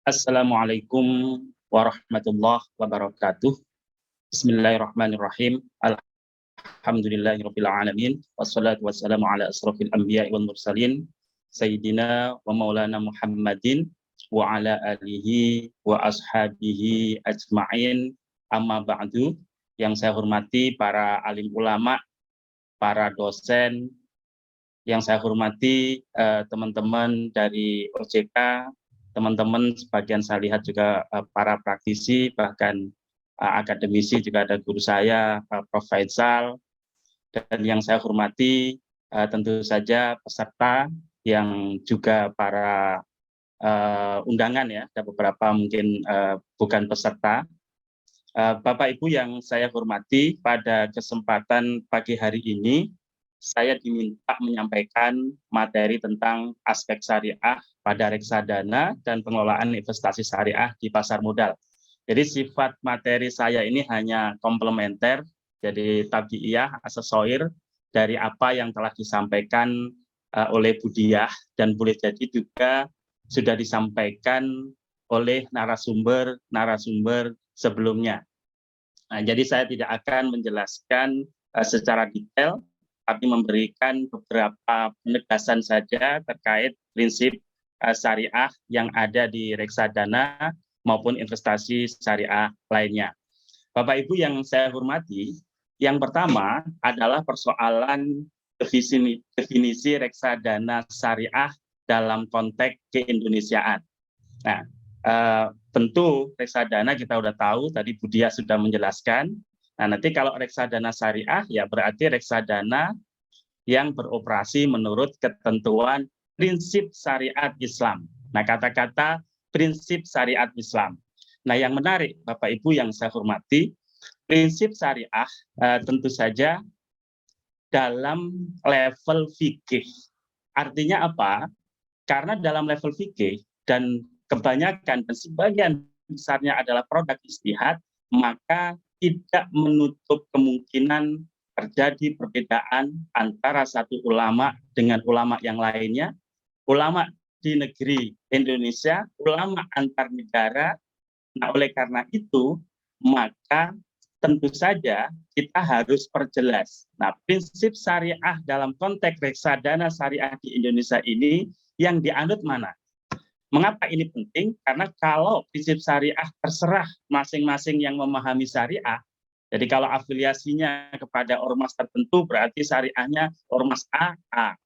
Assalamualaikum warahmatullahi wabarakatuh. Bismillahirrahmanirrahim. Alhamdulillahirabbil alamin. Wassalatu wassalamu ala asrofil anbiya'i wal mursalin sayyidina wa maulana Muhammadin wa ala alihi wa ashabihi ajma'in. Amma ba'du. Yang saya hormati para alim ulama, para dosen, yang saya hormati teman-teman dari OJK, teman-teman sebagian saya lihat juga para praktisi, bahkan akademisi, juga ada guru saya, Prof. Faisal, dan yang saya hormati tentu saja peserta yang juga para undangan ya, ada beberapa mungkin bukan peserta. Bapak Ibu yang saya hormati, pada kesempatan pagi hari ini saya diminta menyampaikan materi tentang aspek syariah pada reksadana dan pengelolaan investasi syariah di pasar modal. Jadi sifat materi saya ini hanya komplementer, jadi tabiiyah, aksesorir dari apa yang telah disampaikan oleh Budiah, dan boleh jadi juga sudah disampaikan oleh narasumber sebelumnya. Nah, jadi saya tidak akan menjelaskan secara detail, tapi memberikan beberapa penegasan saja terkait prinsip syariah yang ada di reksadana maupun investasi syariah lainnya. Bapak Ibu yang saya hormati, yang pertama adalah persoalan definisi reksadana syariah dalam konteks keindonesiaan. Nah, tentu reksadana kita udah tahu, tadi Budia sudah menjelaskan. Nah, nanti kalau reksadana syariah ya berarti reksadana yang beroperasi menurut ketentuan prinsip syariat Islam. Nah, kata-kata prinsip syariat Islam. Nah, yang menarik Bapak Ibu yang saya hormati, prinsip syariah tentu saja dalam level fikih. Artinya apa? Karena dalam level fikih dan kebanyakan dan sebagian besarnya adalah produk ijtihad, maka tidak menutup kemungkinan terjadi perbedaan antara satu ulama dengan ulama yang lainnya, ulama di negeri Indonesia, ulama antar negara. Nah, oleh karena itu, maka tentu saja kita harus perjelas. Nah, prinsip syariah dalam konteks reksadana syariah di Indonesia ini yang dianut mana? Mengapa ini penting? Karena kalau prinsip syariah terserah masing-masing yang memahami syariah, jadi kalau afiliasinya kepada ormas tertentu berarti syariahnya ormas A,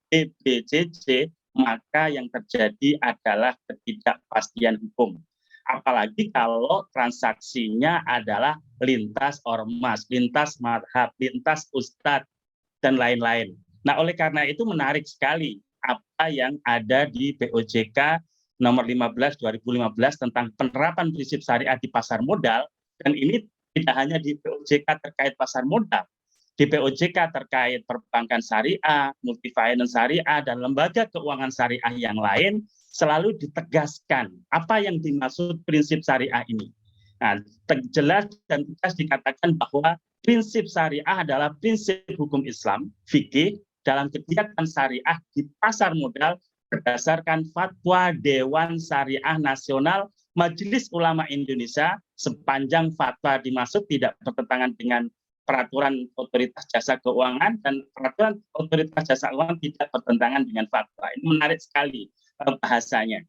B, C, maka yang terjadi adalah ketidakpastian hukum. Apalagi kalau transaksinya adalah lintas ormas, lintas madhab, lintas ustadz, dan lain-lain. Nah, oleh karena itu menarik sekali apa yang ada di POJK nomor 15 2015 tentang penerapan prinsip syariah di pasar modal, dan ini tidak hanya di POJK terkait pasar modal, di POJK terkait perbankan syariah, multi finance syariah, dan lembaga keuangan syariah yang lain selalu ditegaskan apa yang dimaksud prinsip syariah ini. Nah, jelas dan tegas dikatakan bahwa prinsip syariah adalah prinsip hukum Islam, fikih, dalam kegiatan syariah di pasar modal berdasarkan fatwa Dewan Syariah Nasional Majelis Ulama Indonesia, sepanjang fatwa dimaksud tidak bertentangan dengan peraturan otoritas jasa keuangan dan peraturan otoritas jasa keuangan tidak bertentangan dengan fatwa. Ini menarik sekali bahasanya.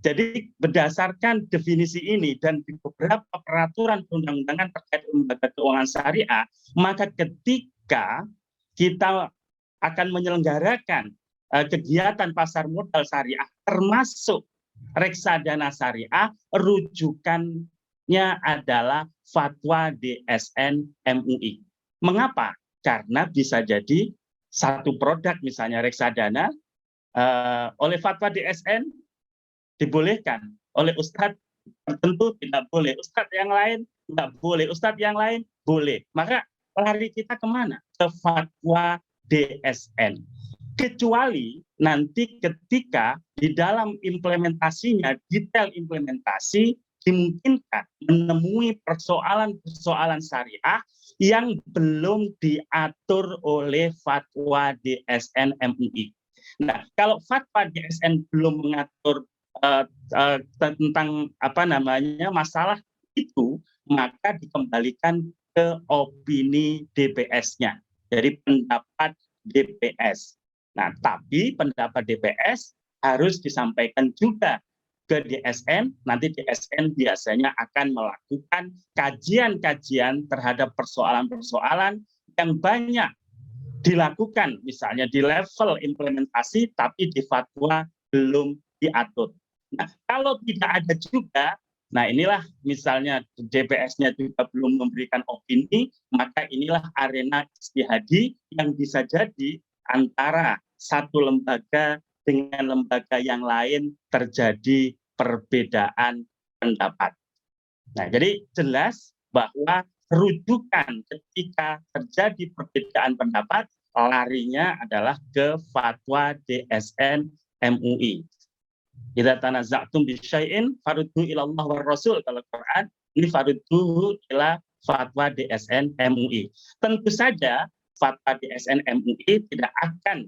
Jadi berdasarkan definisi ini dan di beberapa peraturan perundang-undangan terkait lembaga keuangan syariah, maka ketika kita akan menyelenggarakan kegiatan pasar modal syariah termasuk reksadana syariah, rujukannya adalah fatwa DSN MUI. Mengapa? Karena bisa jadi satu produk misalnya reksadana oleh fatwa DSN dibolehkan, oleh ustadz tertentu tidak boleh, ustadz yang lain tidak boleh, ustadz yang lain boleh. Maka lari kita kemana? Ke fatwa DSN. Kecuali nanti ketika di dalam implementasinya, detail implementasi dimungkinkan menemui persoalan-persoalan syariah yang belum diatur oleh fatwa DSN MUI. Nah, kalau fatwa DSN belum mengatur tentang apa namanya masalah itu, maka dikembalikan ke opini DPS-nya, dari pendapat DPS. Nah, tapi pendapat DPS harus disampaikan juga ke DSN. Nanti DSN biasanya akan melakukan kajian-kajian terhadap persoalan-persoalan yang banyak dilakukan, misalnya di level implementasi, tapi di fatwa belum diatur. Nah, kalau tidak ada juga, nah inilah misalnya DPS-nya juga belum memberikan opini, maka inilah arena istihadi yang bisa jadi antara satu lembaga dengan lembaga yang lain terjadi perbedaan pendapat. Nah, jadi jelas bahwa rujukan ketika terjadi perbedaan pendapat larinya adalah ke fatwa DSN MUI. Idza tanaza'tum bi syai'in faruddu ila Allah war Rasul, kalau Quran ini faruddu ila fatwa DSN MUI. Tentu saja fatwa DSN MUI tidak akan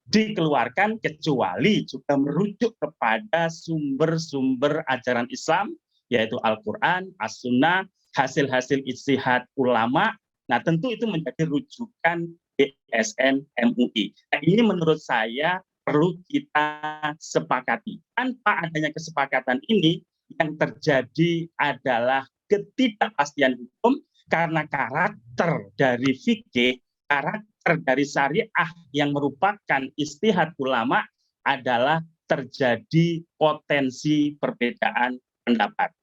dikeluarkan kecuali juga merujuk kepada sumber-sumber ajaran Islam, yaitu Al-Quran, As-Sunnah, hasil-hasil ijtihad ulama. Nah, tentu itu menjadi rujukan DSN MUI. Nah, ini menurut saya perlu kita sepakati. Tanpa adanya kesepakatan ini, yang terjadi adalah ketidakpastian hukum karena karakter dari fikih, karakter dari syariah yang merupakan istihad ulama adalah terjadi potensi perbedaan pendapat.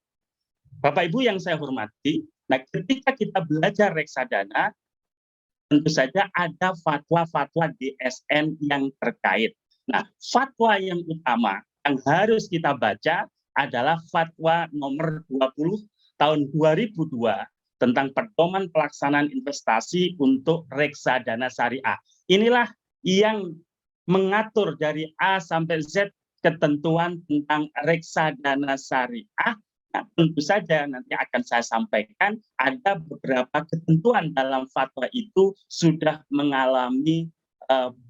Bapak Ibu yang saya hormati, nah ketika kita belajar reksadana, tentu saja ada fatwa-fatwa DSN yang terkait. Nah, fatwa yang utama yang harus kita baca adalah fatwa nomor 20 tahun 2002 tentang pedoman pelaksanaan investasi untuk reksadana syariah. Inilah yang mengatur dari A sampai Z ketentuan tentang reksadana syariah. Nah, tentu saja nanti akan saya sampaikan ada beberapa ketentuan dalam fatwa itu sudah mengalami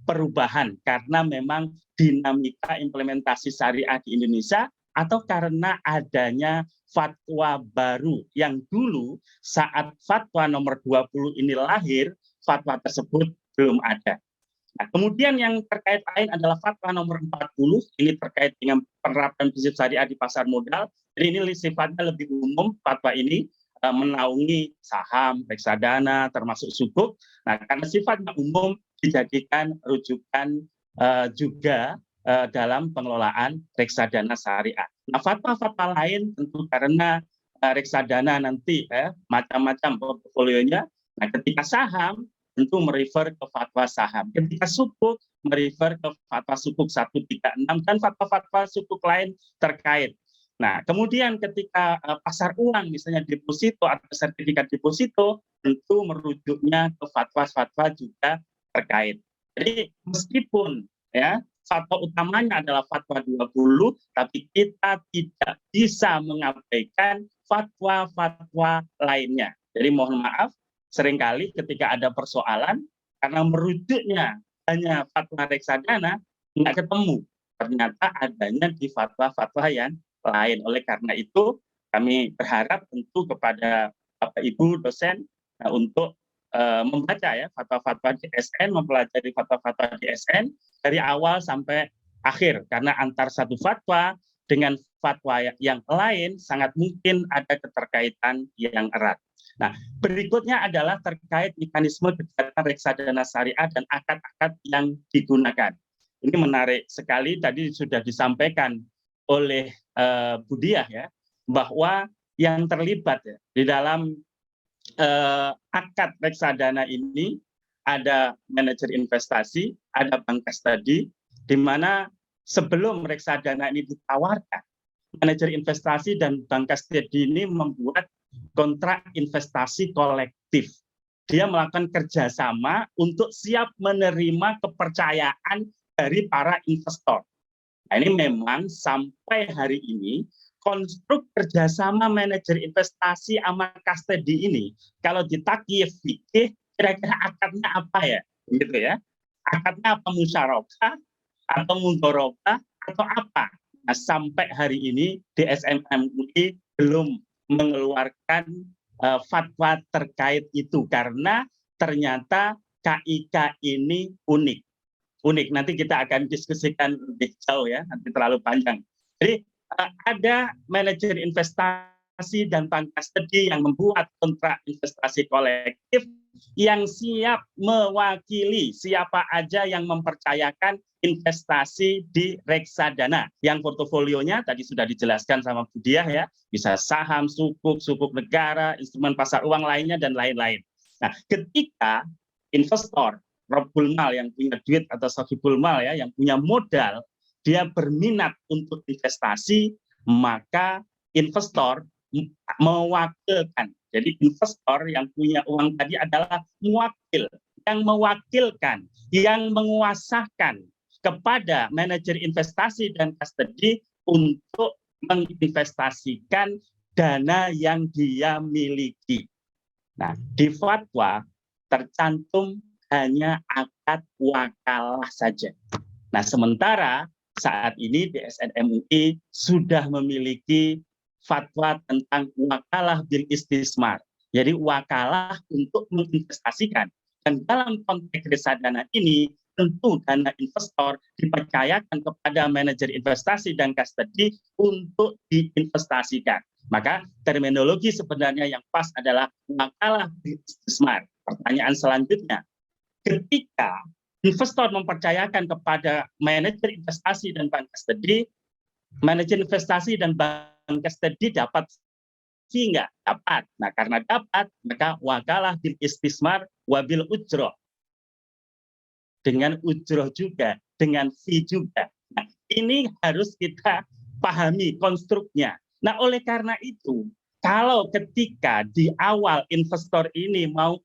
perubahan karena memang dinamika implementasi syariah di Indonesia atau karena adanya fatwa baru yang dulu saat fatwa nomor 20 ini lahir, fatwa tersebut belum ada. Nah, kemudian yang terkait lain adalah fatwa nomor 40, ini terkait dengan penerapan prinsip syariah di pasar modal. Jadi ini sifatnya lebih umum, fatwa ini menaungi saham, reksadana, termasuk sukuk. Nah, karena sifatnya umum dijadikan rujukan juga dalam pengelolaan reksadana syariah. Nah, fatwa-fatwa lain tentu karena reksadana nanti macam-macam portfolionya. Nah, ketika saham tentu merefer ke fatwa saham. Ketika sukuk merefer ke fatwa sukuk 136 dan fatwa-fatwa sukuk lain terkait. Nah, kemudian ketika pasar uang misalnya deposito atau sertifikat deposito tentu merujuknya ke fatwa-fatwa juga terkait. Jadi meskipun ya fatwa utamanya adalah fatwa 20, tapi kita tidak bisa mengabaikan fatwa-fatwa lainnya. Jadi mohon maaf, seringkali ketika ada persoalan, karena merujuknya hanya fatwa reksadana, nggak ketemu. Ternyata adanya di fatwa-fatwa yang lain. Oleh karena itu, kami berharap tentu kepada Bapak Ibu dosen untuk membaca ya fatwa-fatwa DSN, mempelajari fatwa-fatwa DSN dari awal sampai akhir. Karena antar satu fatwa dengan fatwa yang lain sangat mungkin ada keterkaitan yang erat. Nah, berikutnya adalah terkait mekanisme kegiatan reksadana syariah dan akad-akad yang digunakan. Ini menarik sekali, tadi sudah disampaikan oleh Bu Diah ya, bahwa yang terlibat ya, di dalam akad reksadana ini ada manajer investasi, ada bank custody, di mana sebelum reksadana ini ditawarkan, manajer investasi dan bank custody ini membuat kontrak investasi kolektif. Dia melakukan kerjasama untuk siap menerima kepercayaan dari para investor. Nah, ini memang sampai hari ini konstruk kerjasama manajer investasi sama custody ini kalau ditakyif fikih kira-kira akadnya apa ya, gitu ya? Akadnya apa, musyarakah atau mudharabah atau apa? Nah, sampai hari ini DSM MUI belum mengeluarkan fatwa terkait itu karena ternyata KIK ini unik. Nanti kita akan diskusikan lebih jauh ya, nanti terlalu panjang. Jadi ada manajer investasi dan bank custody yang membuat kontrak investasi kolektif yang siap mewakili siapa aja yang mempercayakan investasi di reksadana yang portofolionya tadi sudah dijelaskan sama Bu Diah ya, bisa saham, sukuk negara, instrumen pasar uang lainnya dan lain-lain. Nah, ketika investor Rabbul Mal yang punya duit atau Sahibul Mal ya, yang punya modal, dia berminat untuk investasi, maka investor mewakilkan. Jadi investor yang punya uang tadi adalah mewakil, yang mewakilkan, yang menguasakan kepada manajer investasi dan custody untuk menginvestasikan dana yang dia miliki. Nah, di fatwa tercantum hanya akad wakalah saja. Nah, sementara saat ini DSN MUI sudah memiliki fatwa tentang wakalah bil istismar. Jadi wakalah untuk menginvestasikan. Dan dalam konteks reksadana ini, tentu dana investor dipercayakan kepada manajer investasi dan custody untuk diinvestasikan. Maka terminologi sebenarnya yang pas adalah wakalah bil istismar. Pertanyaan selanjutnya, ketika investor mempercayakan kepada manajer investasi dan bank custody, manajer investasi dan bank custody dapat fee nggak? Dapat. Nah, karena dapat, maka wakalah bil istismar wabil ujroh. Dengan ujroh juga, dengan fee juga. Nah, ini harus kita pahami konstruknya. Nah, oleh karena itu, kalau ketika di awal investor ini mau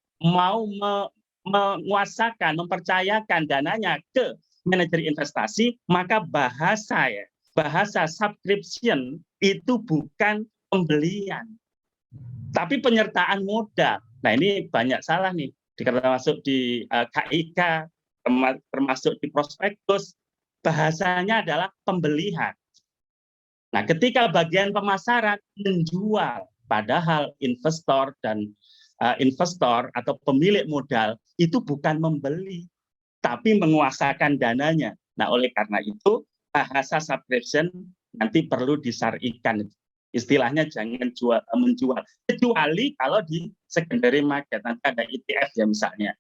menguasakan, mempercayakan dananya ke manajer investasi, maka bahasa subscription itu bukan pembelian, tapi penyertaan modal. Nah, ini banyak salah nih, termasuk di KIK, termasuk di prospektus, bahasanya adalah pembelian. Nah, ketika bagian pemasaran menjual, padahal investor dan investor atau pemilik modal itu bukan membeli, tapi menguasakan dananya. Nah, oleh karena itu bahasa subscription nanti perlu disyarikan. Istilahnya jangan menjual, kecuali kalau di secondary market nanti ada ETF ya misalnya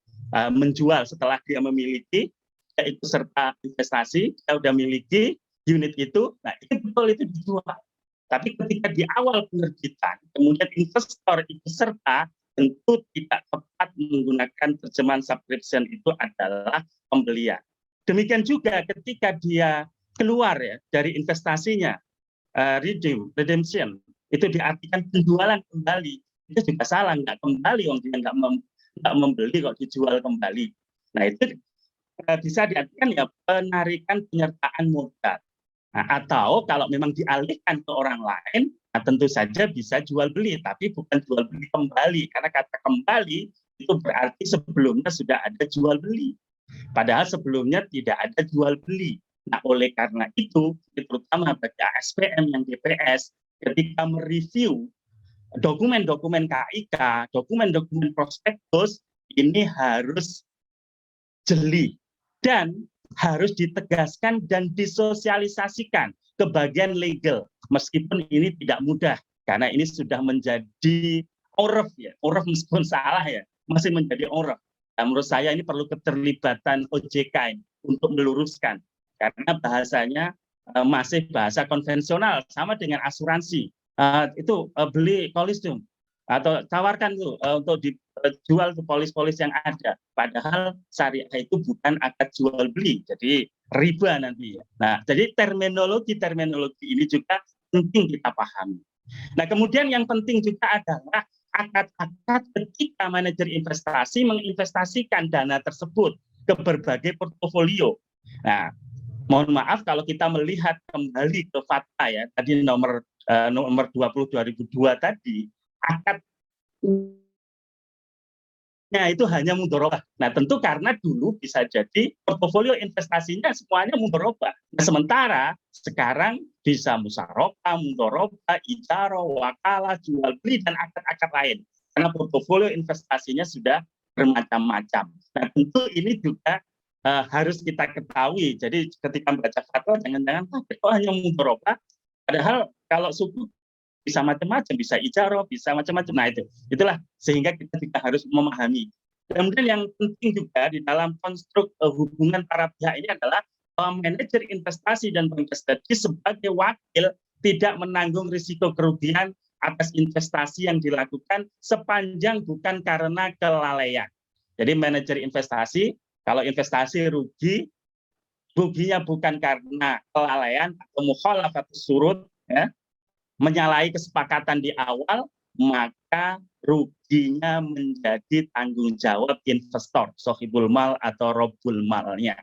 menjual setelah dia memiliki yaitu serta investasi, dia sudah memiliki unit itu, nah itu betul itu dijual. Tapi ketika di awal penerbitan, kemudian investor ikut serta, tentu tidak tepat menggunakan terjemahan subscription itu adalah pembelian. Demikian juga ketika dia keluar ya dari investasinya, redemption, itu diartikan penjualan kembali. Itu juga salah, nggak kembali, dia nggak membeli kok dijual kembali. Nah itu bisa diartikan ya penarikan penyertaan modal. Nah, atau kalau memang dialihkan ke orang lain, nah tentu saja bisa jual beli, tapi bukan jual beli kembali, karena kata kembali itu berarti sebelumnya sudah ada jual beli, padahal sebelumnya tidak ada jual beli. Nah, oleh karena itu, terutama bagi ASPM yang DPS, ketika mereview dokumen-dokumen KIK, dokumen-dokumen prospektus, ini harus jeli dan harus ditegaskan dan disosialisasikan ke bagian legal, meskipun ini tidak mudah karena ini sudah menjadi oraf ya, oraf meskipun salah ya, masih menjadi oraf. Nah, menurut saya ini perlu keterlibatan OJK untuk meluruskan karena bahasanya masih bahasa konvensional, sama dengan asuransi. Itu beli polisum atau tawarkan tuh untuk dijual ke polis-polis yang ada. Padahal syariah itu bukan akad jual beli, jadi riba nanti. Nah, jadi terminologi ini juga penting kita pahami. Nah, kemudian yang penting juga adalah akad-akad ketika manajer investasi menginvestasikan dana tersebut ke berbagai portofolio. Nah, mohon maaf kalau kita melihat kembali ke fatwa ya, tadi nomor 20 2002 tadi, akad Nah, itu hanya mudharabah. Nah, tentu karena dulu bisa jadi portofolio investasinya semuanya mudharabah. Nah, sementara sekarang bisa musyarakah, mudharabah, ijarah, wakalah, jual beli dan akad-akad lain. Karena portofolio investasinya sudah bermacam-macam. Nah, tentu ini juga harus kita ketahui. Jadi ketika membaca fatwa jangan-jangan kok hanya mudharabah, padahal kalau suku bisa macam-macam, bisa ijarah, bisa macam-macam. Nah, itulah sehingga kita juga harus memahami. Kemudian yang penting juga di dalam konstruk hubungan para pihak ini adalah bahwa manajer investasi dan bank strategi sebagai wakil tidak menanggung risiko kerugian atas investasi yang dilakukan sepanjang bukan karena kelalaian. Jadi manajer investasi, kalau investasi rugi, ruginya bukan karena kelalaian atau mukhalafatus surut, ya, menyalahi kesepakatan di awal, maka ruginya menjadi tanggung jawab investor, sohibul mal atau robul malnya.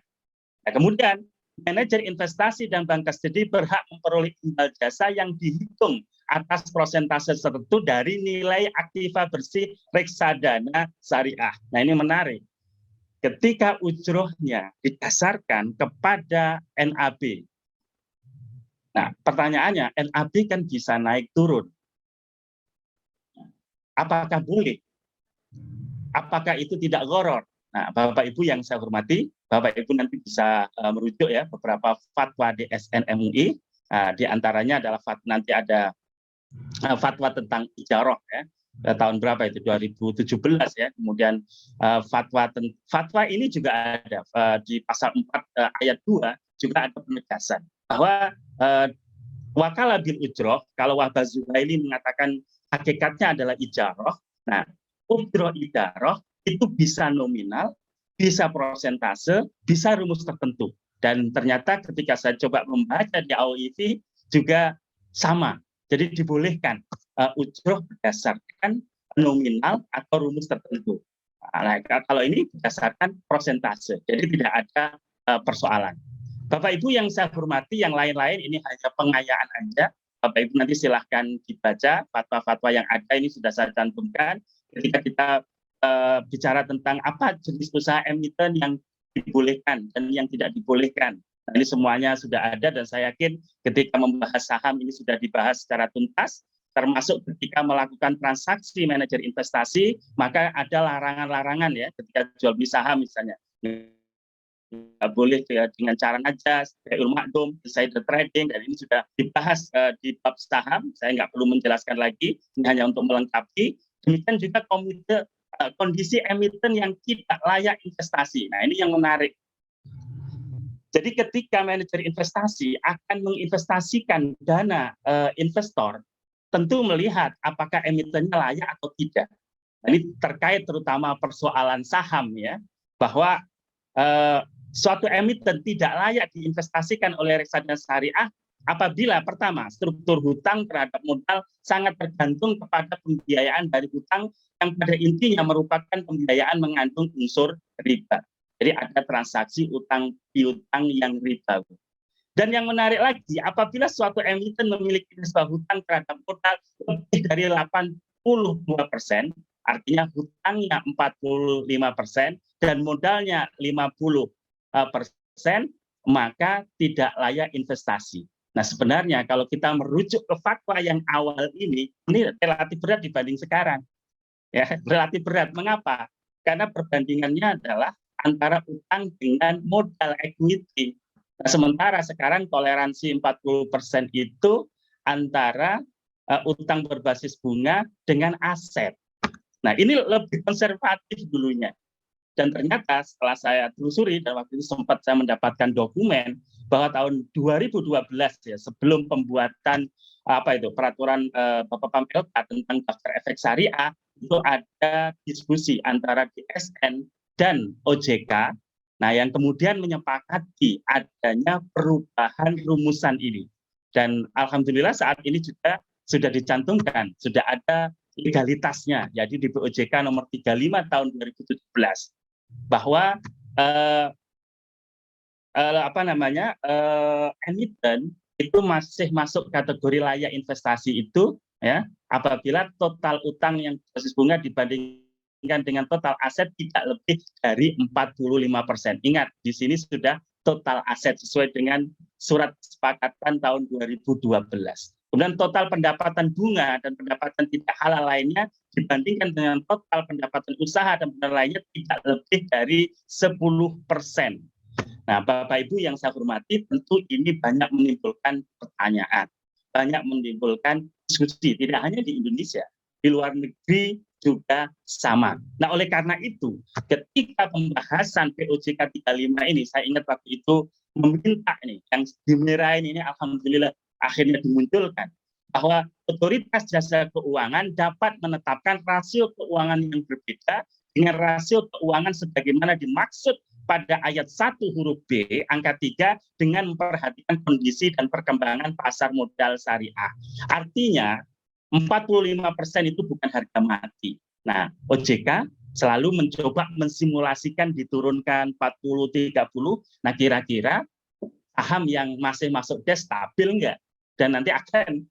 Nah, kemudian manajer investasi dan bank custody berhak memperoleh imbal jasa yang dihitung atas persentase tertentu dari nilai aktiva bersih reksadana syariah. Nah, ini menarik. Ketika ujrohnya didasarkan kepada NAB. Nah, pertanyaannya, NAB kan bisa naik turun. Apakah boleh? Apakah itu tidak gharar? Nah, Bapak Ibu yang saya hormati, Bapak Ibu nanti bisa merujuk ya beberapa fatwa DSN MUI. Di antaranya adalah nanti ada fatwa tentang ijarah ya. Tahun berapa itu? 2017 ya. Kemudian fatwa ini juga ada di pasal 4 ayat 2 juga ada penegasan bahwa wakalah bil ujroh, kalau Wahbah Zuhaili mengatakan hakikatnya adalah ijarah. Nah, ujroh ijarah itu bisa nominal, bisa persentase, bisa rumus tertentu. Dan ternyata ketika saya coba membaca di AOIV juga sama. Jadi dibolehkan ujroh berdasarkan nominal atau rumus tertentu. Nah, kalau ini berdasarkan persentase, jadi tidak ada persoalan. Bapak Ibu yang saya hormati, yang lain-lain ini hanya pengayaan aja. Bapak Ibu nanti silahkan dibaca fatwa-fatwa yang ada, ini sudah saya cantumkan. Ketika kita bicara tentang apa jenis usaha emiten yang dibolehkan dan yang tidak dibolehkan. Nah, ini semuanya sudah ada dan saya yakin ketika membahas saham ini sudah dibahas secara tuntas, termasuk ketika melakukan transaksi manajer investasi, maka ada larangan-larangan ya ketika jual beli saham misalnya. Nggak boleh ya, dengan cara najas, kayak makdum, insider trading, dan ini sudah dibahas di bab saham. Saya nggak perlu menjelaskan lagi, ini hanya untuk melengkapi. Demikian juga kondisi emiten yang tidak layak investasi. Nah, ini yang menarik. Jadi ketika manajer investasi akan menginvestasikan dana investor, tentu melihat apakah emitennya layak atau tidak. Nah, ini terkait terutama persoalan saham ya, bahwa suatu emiten tidak layak diinvestasikan oleh reksadana syariah apabila pertama struktur hutang terhadap modal sangat tergantung kepada pembiayaan dari hutang yang pada intinya merupakan pembiayaan mengandung unsur riba. Jadi ada transaksi utang piutang yang riba. Dan yang menarik lagi, apabila suatu emiten memiliki nisbah hutang terhadap modal lebih dari 82%, artinya hutangnya 45% dan modalnya 50%, maka tidak layak investasi. Nah, sebenarnya kalau kita merujuk ke fatwa yang awal ini relatif berat dibanding sekarang. Ya, relatif berat. Mengapa? Karena perbandingannya adalah antara utang dengan modal equity. Nah, sementara sekarang toleransi 40% itu antara utang berbasis bunga dengan aset. Nah, ini lebih konservatif dulunya. Dan ternyata setelah saya telusuri, dan waktu itu sempat saya mendapatkan dokumen bahwa tahun 2012 ya, sebelum pembuatan peraturan Bapak Pamelka tentang daftar efek syariah, itu ada diskusi antara DSN dan OJK. Nah, yang kemudian menyepakati adanya perubahan rumusan ini. Dan alhamdulillah saat ini juga sudah dicantumkan, sudah ada legalitasnya. Jadi di BOJK nomor 35 tahun 2017 bahwa emiten itu masih masuk kategori layak investasi itu ya apabila total utang yang berbasis bunga dibandingkan dibandingkan dengan total aset tidak lebih dari 45%. Ingat, di sini sudah total aset sesuai dengan surat kesepakatan tahun 2012. Kemudian total pendapatan bunga dan pendapatan tidak halal lainnya dibandingkan dengan total pendapatan usaha dan pendapatan lainnya tidak lebih dari 10%. Nah, Bapak Ibu yang saya hormati, tentu ini banyak menimbulkan pertanyaan, banyak menimbulkan diskusi, tidak hanya di Indonesia, di luar negeri juga sama. Nah, oleh karena itu, ketika pembahasan POJK 35 ini, saya ingat waktu itu meminta ini, yang dimerahin ini, alhamdulillah akhirnya dimunculkan, bahwa otoritas jasa keuangan dapat menetapkan rasio keuangan yang berbeda dengan rasio keuangan sebagaimana dimaksud pada ayat 1 huruf B, angka 3, dengan memperhatikan kondisi dan perkembangan pasar modal syariah. Artinya, 45% itu bukan harga mati. Nah, OJK selalu mencoba mensimulasikan diturunkan 40-30. Nah, kira-kira saham yang masih masuk DES stabil enggak? Dan nanti akan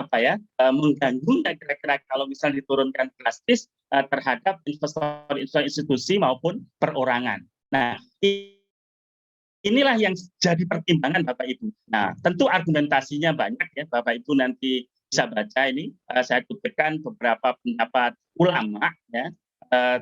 apa ya, mengganggu kira-kira kalau misalnya diturunkan drastis terhadap investor institusi maupun perorangan. Nah, inilah yang jadi pertimbangan Bapak Ibu. Nah, tentu argumentasinya banyak ya, Bapak Ibu nanti bisa baca ini. Saya kutipkan beberapa pendapat ulama ya,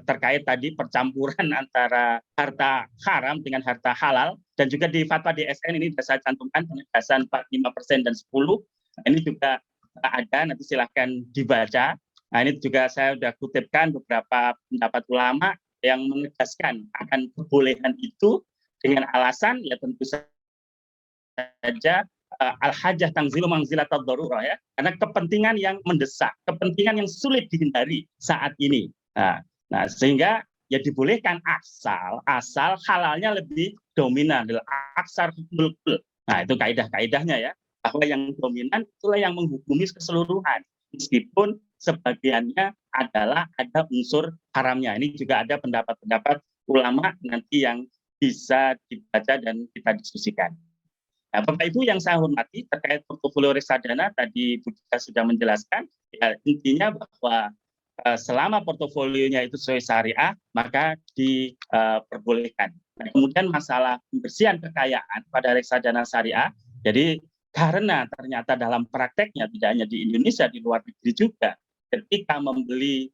terkait tadi percampuran antara harta haram dengan harta halal, dan juga di fatwa DSN ini saya cantumkan penegasan 45% dan 10. Nah, ini juga ada, nanti silahkan dibaca. Nah, ini juga saya sudah kutipkan beberapa pendapat ulama yang menegaskan akan kebolehan itu dengan alasan ya tentu saja al-hajah tangzilu mangzilat ad-darurah ya, karena kepentingan yang mendesak, kepentingan yang sulit dihindari saat ini. Nah, sehingga ya dibolehkan asal halalnya lebih dominan, aksar hukmul kul. Nah, itu kaidah-kaidahnya ya, bahwa yang dominan itulah yang menghukumi keseluruhan, meskipun sebagiannya adalah ada unsur haramnya. Ini juga ada pendapat-pendapat ulama nanti yang bisa dibaca dan kita diskusikan. Nah, Bapak Ibu yang saya hormati, terkait portofolio reksadana tadi Bu Dita sudah menjelaskan, ya, intinya bahwa selama portofolionya itu sesuai syariah, maka diperbolehkan. Nah, kemudian masalah pembersihan kekayaan pada reksadana syariah, jadi karena ternyata dalam prakteknya tidak hanya di Indonesia, di luar negeri juga, ketika membeli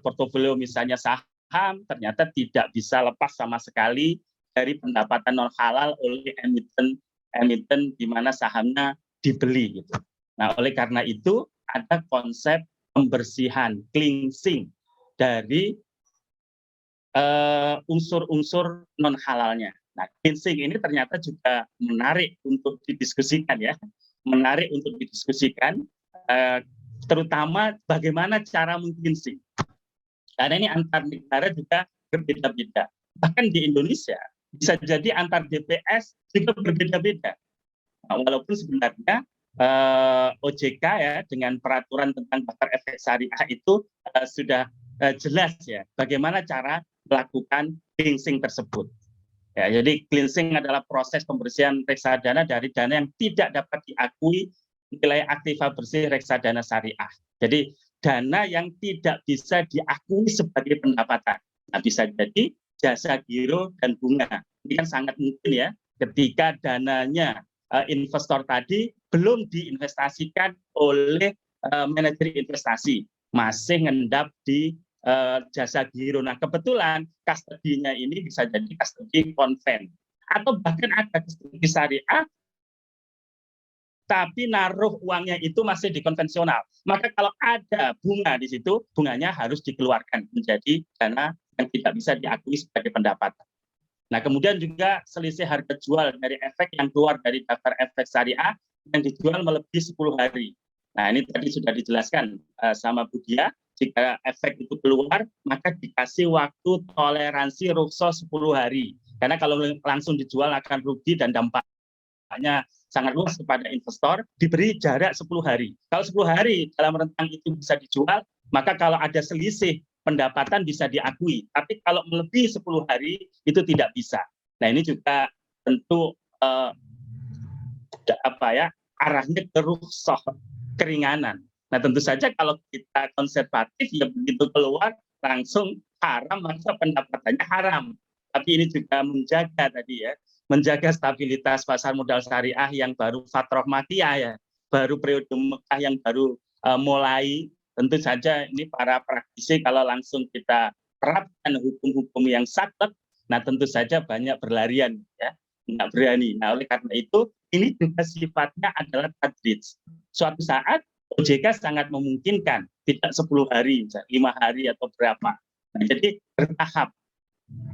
portofolio misalnya saham, ternyata tidak bisa lepas sama sekali dari pendapatan non halal oleh emiten di mana sahamnya dibeli gitu. Nah, oleh karena itu ada konsep pembersihan, cleansing dari unsur-unsur non halalnya. Nah, cleansing ini ternyata juga menarik untuk didiskusikan ya, menarik untuk didiskusikan, terutama bagaimana cara meng-cleansing. Karena ini antar negara juga berbeda-beda. Bahkan di Indonesia bisa jadi antar DPS juga berbeda-beda. Nah, walaupun sebenarnya OJK ya dengan peraturan tentang pasar efek syariah itu sudah jelas ya bagaimana cara melakukan cleansing tersebut. Ya, jadi cleansing adalah proses pembersihan reksadana dari dana yang tidak dapat diakui nilai aktiva bersih reksadana syariah. Jadi dana yang tidak bisa diakui sebagai pendapatan. Nah, bisa jadi jasa giro dan bunga. Ini kan sangat mungkin ya ketika dananya investor tadi belum diinvestasikan oleh manajer investasi, masih ngendap di jasa giro. Nah, kebetulan custody-nya ini bisa jadi custody konven atau bahkan ada custody syariah tapi naruh uangnya itu masih di konvensional. Maka kalau ada bunga di situ, bunganya harus dikeluarkan menjadi dana yang tidak bisa diakui sebagai pendapatan. Nah, kemudian juga selisih harga jual dari efek yang keluar dari daftar efek syariah yang dijual melebihi 10 hari. Nah, ini tadi sudah dijelaskan sama Bu Dia, jika efek itu keluar, maka dikasih waktu toleransi rukso 10 hari. Karena kalau langsung dijual akan rugi dan dampaknya sangat luas kepada investor, diberi jarak 10 hari. Kalau 10 hari dalam rentang itu bisa dijual, maka kalau ada selisih pendapatan bisa diakui. Tapi kalau melebihi 10 hari itu tidak bisa. Nah, ini juga tentu arahnya ke rukhsah, keringanan. Nah tentu saja kalau kita konservatif ya begitu keluar langsung haram, maka pendapatannya haram. Tapi ini juga menjaga tadi ya, menjaga stabilitas pasar modal syariah yang baru fatroh makiyah ya, baru periode Mekah yang baru mulai. Tentu saja ini para praktisi kalau langsung kita terapkan hukum-hukum yang saklek, nah tentu saja banyak berlarian ya, nggak berani. Nah oleh karena itu ini juga sifatnya adalah tadrij. Suatu saat OJK sangat memungkinkan tidak 10 hari, 5 hari atau berapa. Nah, jadi bertahap.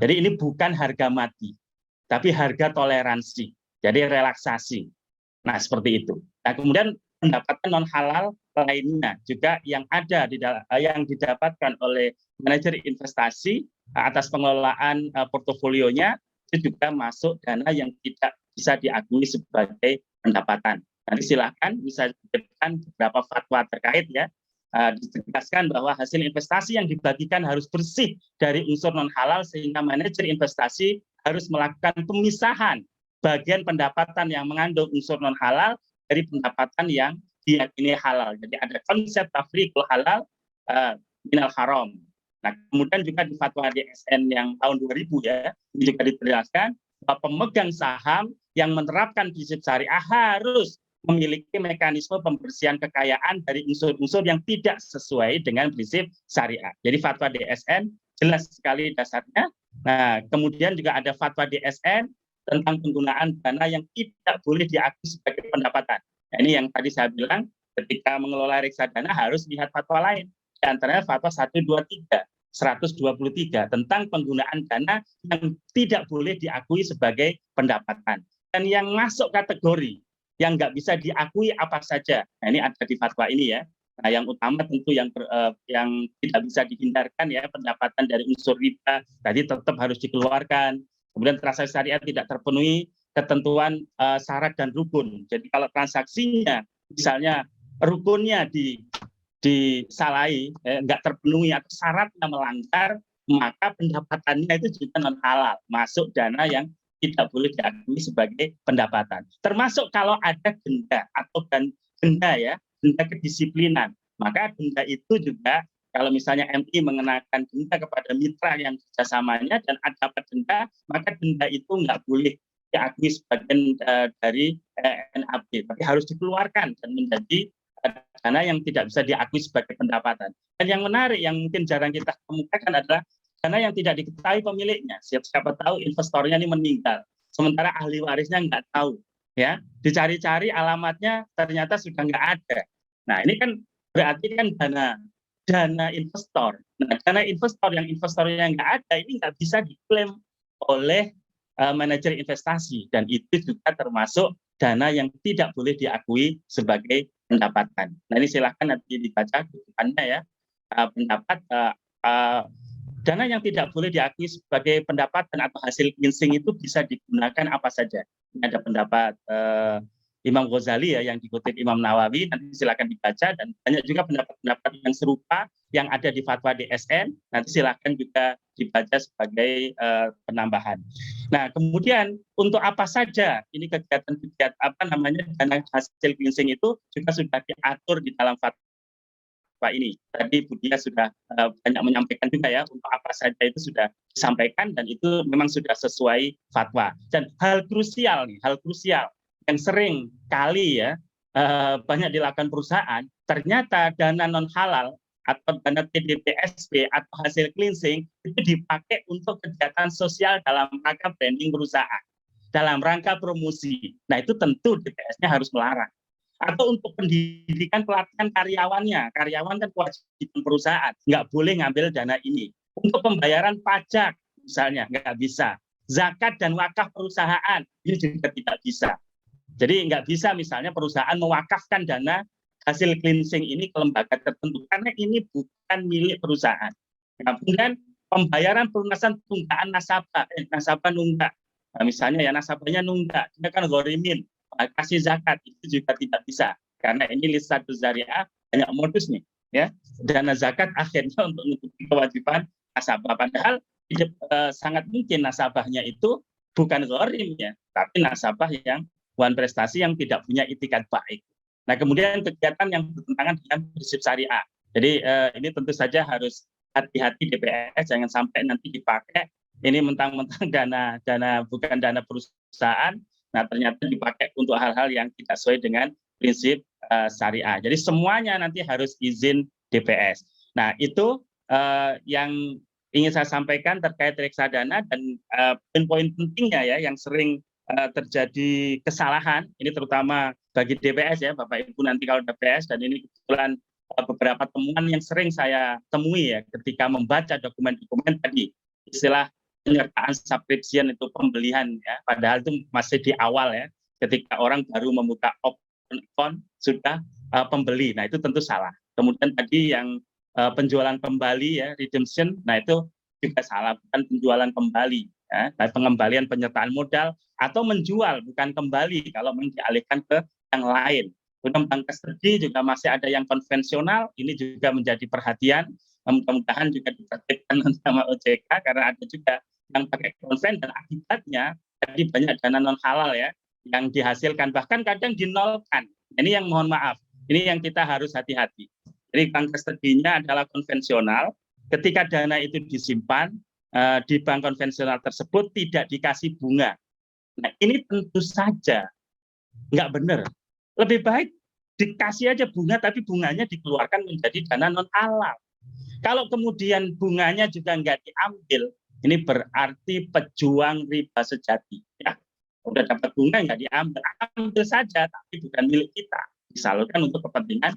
Jadi ini bukan harga mati, tapi harga toleransi. Jadi relaksasi. Nah seperti itu. Nah kemudian pendapatan non halal lainnya juga yang ada yang didapatkan oleh manajer investasi atas pengelolaan portofolionya itu juga masuk dana yang tidak bisa diakui sebagai pendapatan. Nanti silakan bisa diberikan beberapa fatwa terkait ya. Ditegaskan bahwa hasil investasi yang dibagikan harus bersih dari unsur non halal sehingga manajer investasi harus melakukan pemisahan bagian pendapatan yang mengandung unsur non halal dari pendapatan yang diyakini halal. Jadi ada konsep tafriqul halal minal haram. Nah, kemudian juga di fatwa DSN yang tahun 2000 ya, ini juga dijelaskan bahwa pemegang saham yang menerapkan prinsip syariah harus memiliki mekanisme pembersihan kekayaan dari unsur-unsur yang tidak sesuai dengan prinsip syariah. Jadi fatwa DSN jelas sekali dasarnya. Nah, kemudian juga ada fatwa DSN tentang penggunaan dana yang tidak boleh diakui sebagai pendapatan. Nah, ini yang tadi saya bilang ketika mengelola reksadana harus lihat fatwa lain. Di antaranya fatwa 123 tentang penggunaan dana yang tidak boleh diakui sebagai pendapatan. Dan yang masuk kategori yang nggak bisa diakui apa saja. Nah, ini ada di fatwa ini ya. Nah, yang utama tentu yang tidak bisa dihindarkan ya, pendapatan dari unsur riba tadi tetap harus dikeluarkan. Kemudian transaksi syariah tidak terpenuhi ketentuan syarat dan rukun. Jadi kalau transaksinya misalnya rukunnya disalahi, nggak terpenuhi atau syaratnya melanggar, maka pendapatannya itu juga non halal, masuk dana yang tidak boleh diakui sebagai pendapatan. Termasuk kalau ada denda atau denda ya, denda kedisiplinan. Maka denda itu juga kalau misalnya MI mengenakan denda kepada mitra yang kerjasamanya dan ada denda, maka denda itu nggak boleh diakui sebagian dari NAB, tapi harus dikeluarkan dan menjadi dana yang tidak bisa diakui sebagai pendapatan. Dan yang menarik yang mungkin jarang kita kemukakan adalah dana yang tidak diketahui pemiliknya. Siapa tahu investornya ini meninggal, sementara ahli warisnya nggak tahu. Ya, dicari-cari alamatnya ternyata sudah nggak ada. Nah ini kan berarti kan dana investor. Nah dana investor yang investornya nggak ada ini nggak bisa diklaim oleh manajer investasi dan itu juga termasuk dana yang tidak boleh diakui sebagai pendapatan. Nah ini silahkan nanti dibaca kebutuhannya ya. Pendapat dana yang tidak boleh diakui sebagai pendapatan atau hasil cleansing itu bisa digunakan apa saja. Ini ada pendapat Imam Ghazali ya yang dikutip Imam Nawawi, nanti silakan dibaca dan banyak juga pendapat-pendapat yang serupa yang ada di fatwa DSN, nanti silakan juga dibaca sebagai penambahan. Nah, kemudian untuk apa saja ini kegiatan-kegiatan dana hasil cleansing itu juga sudah diatur di dalam fatwa ini. Tadi Bu Dia sudah banyak menyampaikan juga ya untuk apa saja itu sudah disampaikan dan itu memang sudah sesuai fatwa. Dan hal krusial yang sering kali ya banyak dilakukan perusahaan, ternyata dana non halal atau dana TDPSP atau hasil cleansing itu dipakai untuk kegiatan sosial dalam rangka branding perusahaan, dalam rangka promosi. Nah itu tentu DPS-nya harus melarang. Atau untuk pendidikan pelatihan karyawannya, karyawan kan kewajiban perusahaan, nggak boleh ngambil dana ini. Untuk pembayaran pajak misalnya nggak bisa, zakat dan wakaf perusahaan ini juga tidak bisa. Jadi nggak bisa misalnya perusahaan mewakafkan dana hasil cleansing ini ke lembaga tertentu karena ini bukan milik perusahaan. Nah, kemudian pembayaran pelunasan tunggakan nasabah nunggak. Nah, misalnya ya nasabahnya nunggak, dia kan ghorimin, kasih zakat itu juga tidak bisa karena ini lisatul zariah banyak modus nih ya, dana zakat akhirnya untuk menutupi kewajiban nasabah padahal sangat mungkin nasabahnya itu bukan ghorim ya tapi nasabah yang wan prestasi yang tidak punya itikat baik. Nah, kemudian kegiatan yang bertentangan dengan prinsip syariah. Jadi ini tentu saja harus hati-hati DPS, jangan sampai nanti dipakai ini mentang-mentang dana bukan dana perusahaan, nah ternyata dipakai untuk hal-hal yang tidak sesuai dengan prinsip syariah. Jadi semuanya nanti harus izin DPS. Nah, itu yang ingin saya sampaikan terkait reksadana, dan poin-poin pentingnya ya yang sering terjadi kesalahan, ini terutama bagi DPS ya, Bapak Ibu nanti kalau DPS, dan ini kebetulan beberapa temuan yang sering saya temui ya ketika membaca dokumen-dokumen tadi, istilah penyertaan subscription itu pembelian ya, padahal itu masih di awal ya, ketika orang baru membuka open account sudah pembeli. Nah, itu tentu salah. Kemudian tadi yang penjualan kembali ya, redemption, nah itu juga salah, bukan penjualan kembali ya, pengembalian penyertaan modal atau menjual bukan kembali kalau dialihkan ke yang lain. Kemudian bank custody juga masih ada yang konvensional, ini juga menjadi perhatian, mudah-mudahan juga ditertibkan sama OJK karena ada juga yang pakai konven, dan akibatnya tadi banyak dana non halal ya yang dihasilkan, bahkan kadang dinolkan. Ini yang mohon maaf, ini yang kita harus hati-hati. Jadi bank custody-nya adalah konvensional, ketika dana itu disimpan di bank konvensional tersebut tidak dikasih bunga. Nah, ini tentu saja nggak benar. Lebih baik dikasih aja bunga, tapi bunganya dikeluarkan menjadi dana non halal. Kalau kemudian bunganya juga nggak diambil, ini berarti pejuang riba sejati. Ya, udah dapat bunga nggak diambil, ambil saja, tapi bukan milik kita, disalurkan untuk kepentingan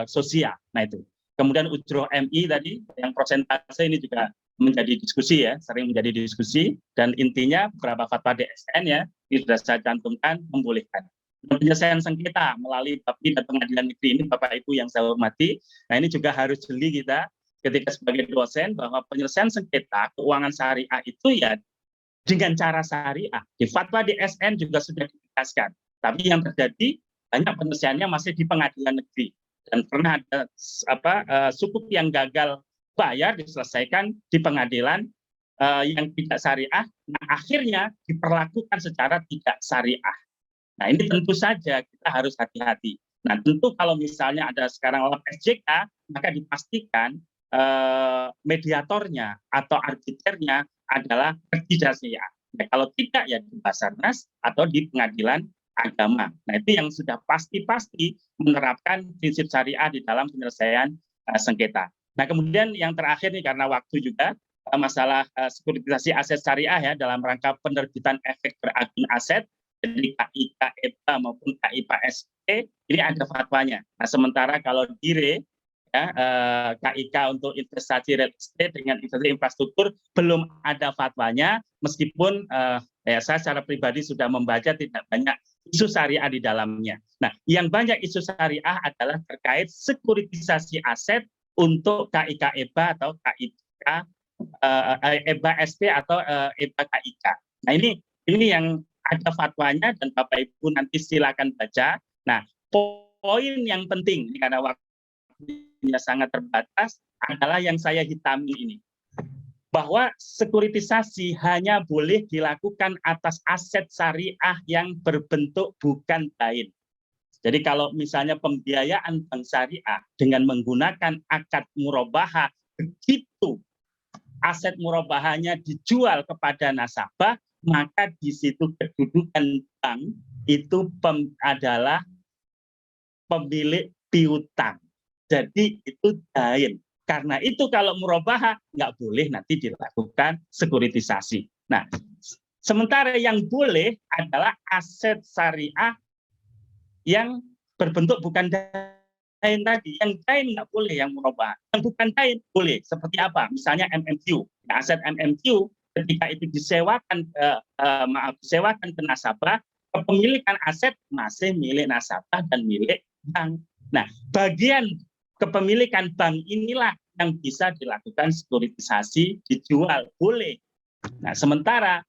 sosial. Nah itu. Kemudian ujroh MI tadi, yang persentase ini juga menjadi diskusi ya, sering menjadi diskusi, dan intinya beberapa fatwa DSN ya, ini sudah saya cantumkan, membolehkan. Penyelesaian sengketa melalui BAPI dan pengadilan negeri ini, Bapak Ibu yang saya hormati, nah ini juga harus jeli kita ketika sebagai dosen bahwa penyelesaian sengketa keuangan syariah itu ya dengan cara syariah. Di fatwa DSN juga sudah ditegaskan, tapi yang terjadi banyak penyelesaiannya masih di pengadilan negeri, dan pernah ada sukuk yang gagal bayar diselesaikan di pengadilan yang tidak syariah, nah akhirnya diperlakukan secara tidak syariah. Nah, ini tentu saja kita harus hati-hati. Nah, tentu kalau misalnya ada sekarang LPSJK, maka dipastikan mediatornya atau arbiternya adalah tidak syariah. Nah, kalau tidak ya di Basarnas atau di pengadilan agama. Nah, itu yang sudah pasti-pasti menerapkan prinsip syariah di dalam penyelesaian sengketa. Nah, kemudian yang terakhir nih karena waktu juga masalah sekuritisasi aset syariah ya dalam rangka penerbitan efek beragun aset, jadi KIK EBA maupun KIPSP ini ada fatwanya. Nah, sementara kalau DIRE ya, KIK untuk investasi real estate dengan investasi infrastruktur belum ada fatwanya, meskipun ya saya secara pribadi sudah membaca tidak banyak isu syariah di dalamnya. Nah, yang banyak isu syariah adalah terkait sekuritisasi aset untuk KIK EBA atau KIK EBA SP atau EBA KIK. Nah, ini yang ada fatwanya, dan Bapak Ibu nanti silakan baca. Nah, poin yang penting karena waktunya sangat terbatas adalah yang saya hitami ini, bahwa sekuritisasi hanya boleh dilakukan atas aset syariah yang berbentuk bukan dain. Jadi kalau misalnya pembiayaan bank syariah dengan menggunakan akad murabahah, begitu aset murabahahnya dijual kepada nasabah, maka di situ kedudukan bank itu adalah pemilik piutang. Jadi itu dain. Karena itu kalau murabahah nggak boleh nanti dilakukan sekuritisasi. Nah, sementara yang boleh adalah aset syariah yang berbentuk bukan dain tadi. Yang dain nggak boleh, yang murabahah. Yang bukan dain boleh. Seperti apa? Misalnya MMQ. Nah, aset MMQ ketika itu disewakan ke nasabah, kepemilikan aset masih milik nasabah dan milik bank. Nah, bagian kepemilikan bank inilah yang bisa dilakukan sekuritisasi, dijual, boleh. Nah, sementara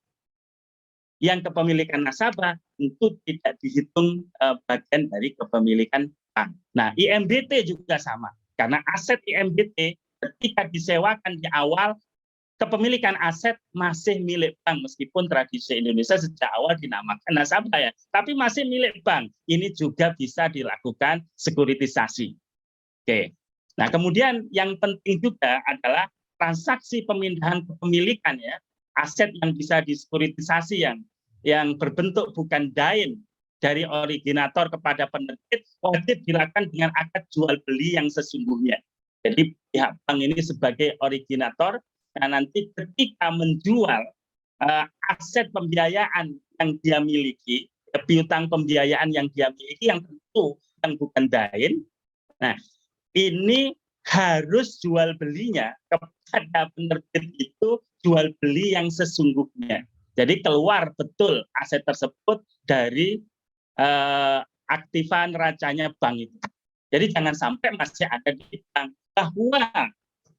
yang kepemilikan nasabah itu tidak dihitung bagian dari kepemilikan bank. Nah, IMBT juga sama, karena aset IMBT ketika disewakan di awal kepemilikan aset masih milik bank, meskipun tradisi Indonesia sejak awal dinamakan nasabah ya, tapi masih milik bank. Ini juga bisa dilakukan sekuritisasi. Oke. Nah, kemudian yang penting juga adalah transaksi pemindahan kepemilikan ya, aset yang bisa disekuritisasi yang berbentuk bukan dain dari originator kepada penerbit wajib dilakukan dengan akad jual beli yang sesungguhnya. Jadi pihak bank ini sebagai originator. Nah, nanti ketika menjual aset pembiayaan yang dia miliki, piutang pembiayaan yang dia miliki yang tentu yang bukan dain, nah ini harus jual belinya kepada penerbit itu jual beli yang sesungguhnya. Jadi keluar betul aset tersebut dari aktiva neracanya bank itu. Jadi jangan sampai masih ada di bank, bahwa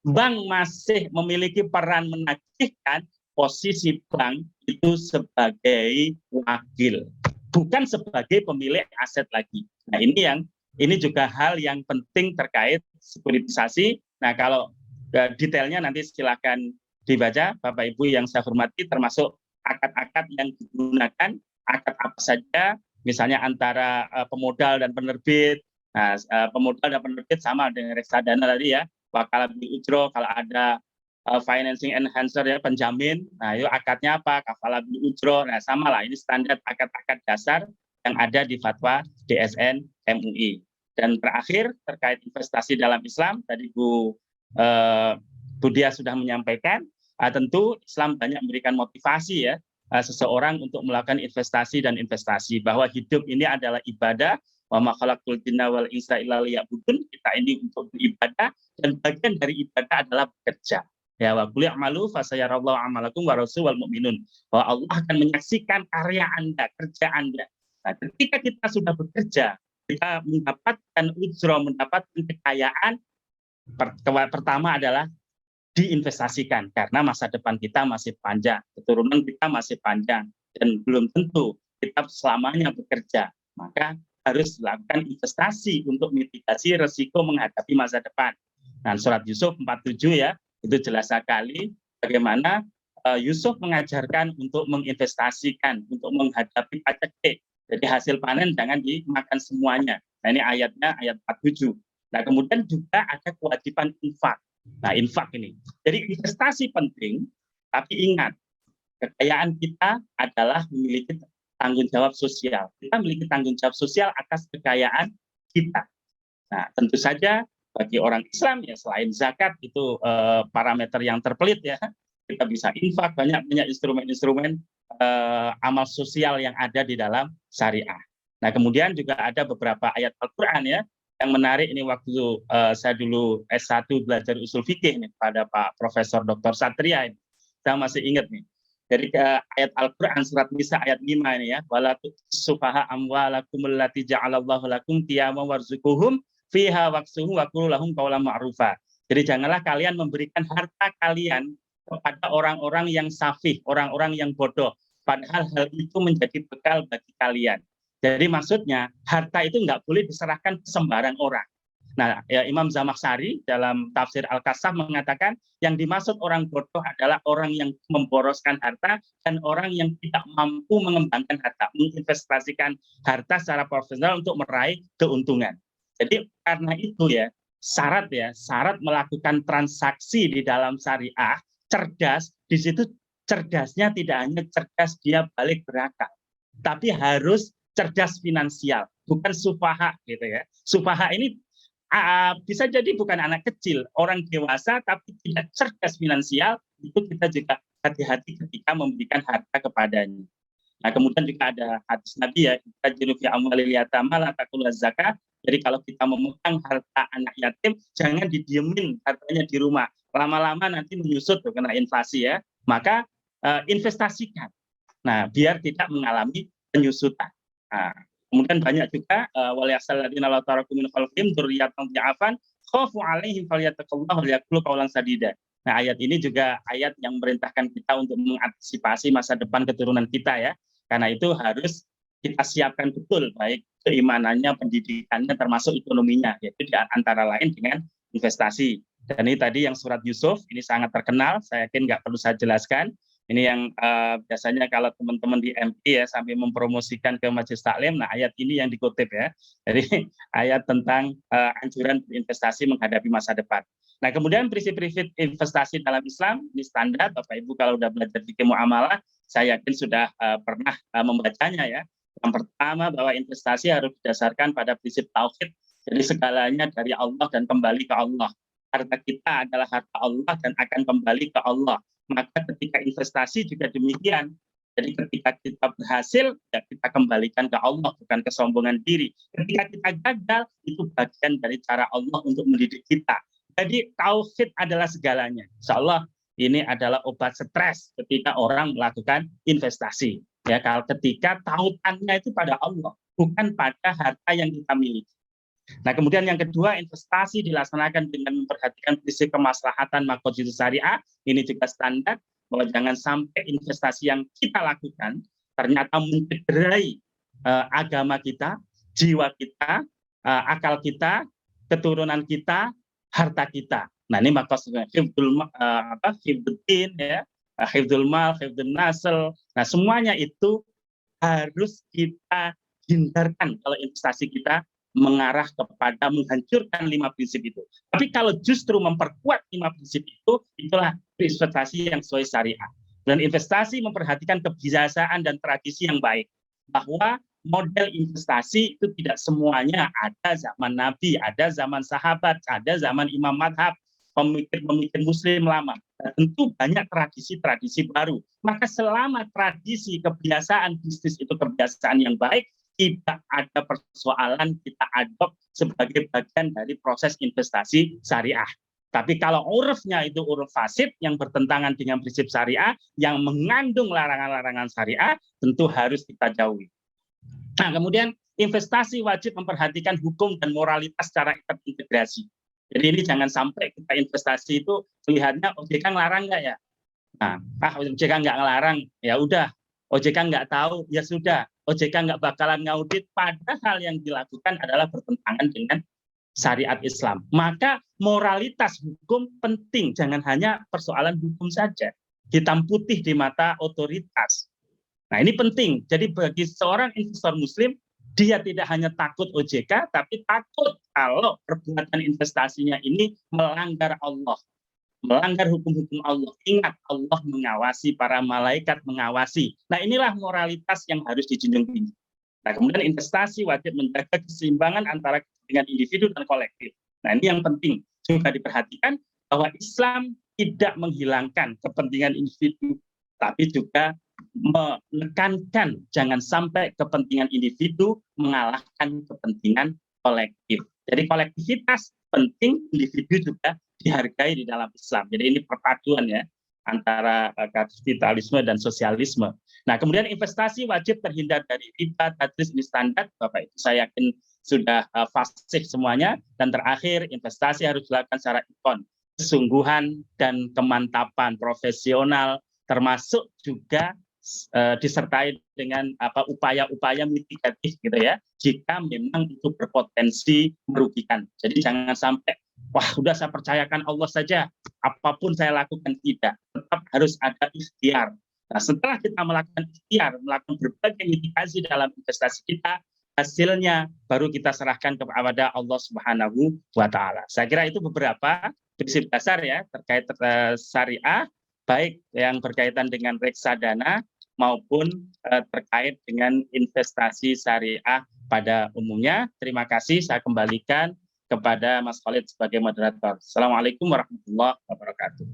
bank masih memiliki peran menagihkan, posisi bank itu sebagai wakil, bukan sebagai pemilik aset lagi. Nah, ini juga hal yang penting terkait sekuritisasi. Nah, kalau detailnya nanti silakan dibaca, Bapak Ibu yang saya hormati, termasuk akad-akad yang digunakan, akad apa saja, misalnya antara pemodal dan penerbit. Nah, pemodal dan penerbit sama dengan reksadana tadi ya. Wakalah bil ujro, kalau ada financing enhancer ya, penjamin, nah itu akadnya apa, kafalah bil ujro, nah sama lah, ini standar akad-akad dasar yang ada di fatwa DSN MUI. Dan terakhir terkait investasi dalam Islam, tadi Bu Dia sudah menyampaikan, tentu Islam banyak memberikan motivasi ya seseorang untuk melakukan investasi dan investasi, bahwa hidup ini adalah ibadah. Wa ma khalaqtul jinna wal insa illa liya'budun, kita ini untuk beribadah, dan bagian dari ibadah adalah bekerja. Ya, wa qul i'malu fasayarallahu amalakum wa rasul wal mu'minun. Bahwa Allah akan menyaksikan karya Anda, kerja Anda. Nah, ketika kita sudah bekerja, kita mendapatkan ujro, mendapatkan kekayaan, pertama adalah diinvestasikan, karena masa depan kita masih panjang, keturunan kita masih panjang, dan belum tentu kita selamanya bekerja. Maka harus dilakukan investasi untuk mitigasi resiko menghadapi masa depan. Nah, surat Yusuf 47 ya, itu jelas sekali bagaimana Yusuf mengajarkan untuk menginvestasikan, untuk menghadapi paceklik. Jadi hasil panen jangan dimakan semuanya. Nah, ini ayatnya ayat 47. Nah, kemudian juga ada kewajiban infak. Nah, infak ini. Jadi investasi penting, tapi ingat, kekayaan kita adalah memiliki tanggung jawab sosial. Kita memiliki tanggung jawab sosial atas kekayaan kita. Nah, tentu saja bagi orang Islam ya, selain zakat itu parameter yang terpelit ya, kita bisa infak, banyak instrumen-instrumen amal sosial yang ada di dalam syariah. Nah, kemudian juga ada beberapa ayat Al-Quran ya, yang menarik ini waktu saya dulu S1 belajar usul fikih nih pada Pak Profesor Dr. Satria ini. Saya masih ingat nih. Dari ayat Al-Quran surat Nisa ayat 5 ini ya, wala tusufaha amwalakum allati ja'alallahu lakum qiyama warzuquhum fiha waqsuhum wa qulu lahum qawlan ma'rufa. Jadi janganlah kalian memberikan harta kalian kepada orang-orang yang safih, orang-orang yang bodoh, padahal hal itu menjadi bekal bagi kalian. Jadi maksudnya harta itu nggak boleh diserahkan ke sembarang orang. Nah, ya, Imam Zamakhsyari dalam tafsir Al-Kasaf mengatakan yang dimaksud orang bodoh adalah orang yang memboroskan harta dan orang yang tidak mampu mengembangkan harta, menginvestasikan harta secara profesional untuk meraih keuntungan. Jadi karena itu ya, syarat melakukan transaksi di dalam syariah, cerdas, di situ cerdasnya tidak hanya cerdas dia balik berakal, tapi harus cerdas finansial, bukan sufaha gitu ya. Sufaha ini bisa jadi bukan anak kecil, orang dewasa tapi tidak cerdas finansial, itu kita juga hati-hati ketika memberikan harta kepadanya. Nah, kemudian juga ada hadis Nabi ya, tajiru fi amwalil yatama la taqulu zakat. Jadi kalau kita memegang harta anak yatim, jangan didiemin hartanya di rumah. Lama-lama nanti menyusut tuh, kena inflasi ya. Maka investasikan. Nah, biar tidak mengalami penyusutan. Nah, kemudian banyak juga waliyahsalladzina la taraku min khalfihim dzurriyyatan dha'afan khafu 'alaihim falyattaqullah wa liyaqulu qawlan sadida. Nah, ayat ini juga ayat yang memerintahkan kita untuk mengantisipasi masa depan keturunan kita ya. Karena itu harus kita siapkan betul baik keimanannya, pendidikannya termasuk ekonominya, yaitu di antara lain dengan investasi. Dan ini tadi yang surat Yusuf, ini sangat terkenal, saya yakin nggak perlu saya jelaskan. Ini yang biasanya kalau teman-teman di MI ya sampai mempromosikan ke majelis taklim, nah ayat ini yang dikutip ya. Jadi ayat tentang anjuran berinvestasi menghadapi masa depan. Nah kemudian prinsip-prinsip investasi dalam Islam, ini standar, Bapak Ibu kalau udah belajar fikih muamalah, saya yakin sudah pernah membacanya ya. Yang pertama bahwa investasi harus didasarkan pada prinsip tauhid, jadi segalanya dari Allah dan kembali ke Allah. Harta kita adalah harta Allah dan akan kembali ke Allah. Maka ketika investasi juga demikian. Jadi ketika kita berhasil, ya kita kembalikan ke Allah, bukan kesombongan diri. Ketika kita gagal, itu bagian dari cara Allah untuk mendidik kita. Jadi tauhid adalah segalanya. Insya Allah ini adalah obat stres ketika orang melakukan investasi. Ya, kalau ketika tautannya itu pada Allah, bukan pada harta yang kita miliki. Nah, kemudian yang kedua, investasi dilaksanakan dengan memperhatikan prinsip kemaslahatan maqasid syariah. Ini juga standar bahwa jangan sampai investasi yang kita lakukan ternyata mencederai agama kita, jiwa kita, akal kita, keturunan kita, harta kita. Nah, ini maksudnya hifdzuddin ya, hifdzul mal, hifdzun nasl. Nah, semuanya itu harus kita hindarkan kalau investasi kita mengarah kepada menghancurkan 5 prinsip itu. Tapi kalau justru memperkuat 5 prinsip itu, itulah investasi yang sesuai syariah. Dan investasi memperhatikan kebiasaan dan tradisi yang baik. Bahwa model investasi itu tidak semuanya ada zaman Nabi, ada zaman sahabat, ada zaman imam madhab, pemikir-pemikir muslim lama. Dan tentu banyak tradisi-tradisi baru. Maka selama tradisi kebiasaan bisnis itu kebiasaan yang baik, tidak ada persoalan kita adopt sebagai bagian dari proses investasi syariah. Tapi kalau urufnya itu uruf fasid yang bertentangan dengan prinsip syariah, yang mengandung larangan-larangan syariah, tentu harus kita jauhi. Nah, kemudian investasi wajib memperhatikan hukum dan moralitas secara terintegrasi. Jadi ini jangan sampai kita investasi itu melihatnya OJK ngelarang nggak ya? Nah, OJK nggak ngelarang, ya udah. OJK nggak tahu, ya sudah. OJK nggak bakalan ngaudit, padahal yang dilakukan adalah bertentangan dengan syariat Islam. Maka moralitas hukum penting, jangan hanya persoalan hukum saja. Hitam putih di mata otoritas. Nah ini penting, jadi bagi seorang investor muslim, dia tidak hanya takut OJK, tapi takut kalau perbuatan investasinya ini melanggar Allah. Melanggar hukum-hukum Allah. Ingat, Allah mengawasi, para malaikat mengawasi. Nah inilah moralitas yang harus dijunjung tinggi. Nah kemudian investasi wajib menjaga keseimbangan antara kepentingan individu dan kolektif. Nah ini yang penting juga diperhatikan bahwa Islam tidak menghilangkan kepentingan individu, tapi juga menekankan jangan sampai kepentingan individu mengalahkan kepentingan kolektif. Jadi kolektivitas penting, individu juga dihargai di dalam Islam. Jadi ini perpaduan ya antara kapitalisme dan sosialisme. Nah, kemudian investasi wajib terhindar dari riba, tadlis, ini standar. Bapak Ibu saya yakin sudah fasih semuanya. Dan terakhir, investasi harus dilakukan secara ikon, kesungguhan dan kemantapan profesional, termasuk juga disertai dengan upaya-upaya mitigatif gitu ya, jika memang itu berpotensi merugikan. Jadi jangan sampai wah udah saya percayakan Allah saja, apapun saya lakukan, tidak. Tetap harus ada ikhtiar. Nah, setelah kita melakukan ikhtiar, melakukan berbagai mitigasi dalam investasi kita, hasilnya baru kita serahkan kepada Allah Subhanahu wa Ta'ala. Saya kira itu beberapa prinsip dasar ya terkait syariah, baik yang berkaitan dengan reksadana maupun terkait dengan investasi syariah pada umumnya. Terima kasih, saya kembalikan kepada Mas Khalid sebagai moderator. Assalamualaikum warahmatullahi wabarakatuh.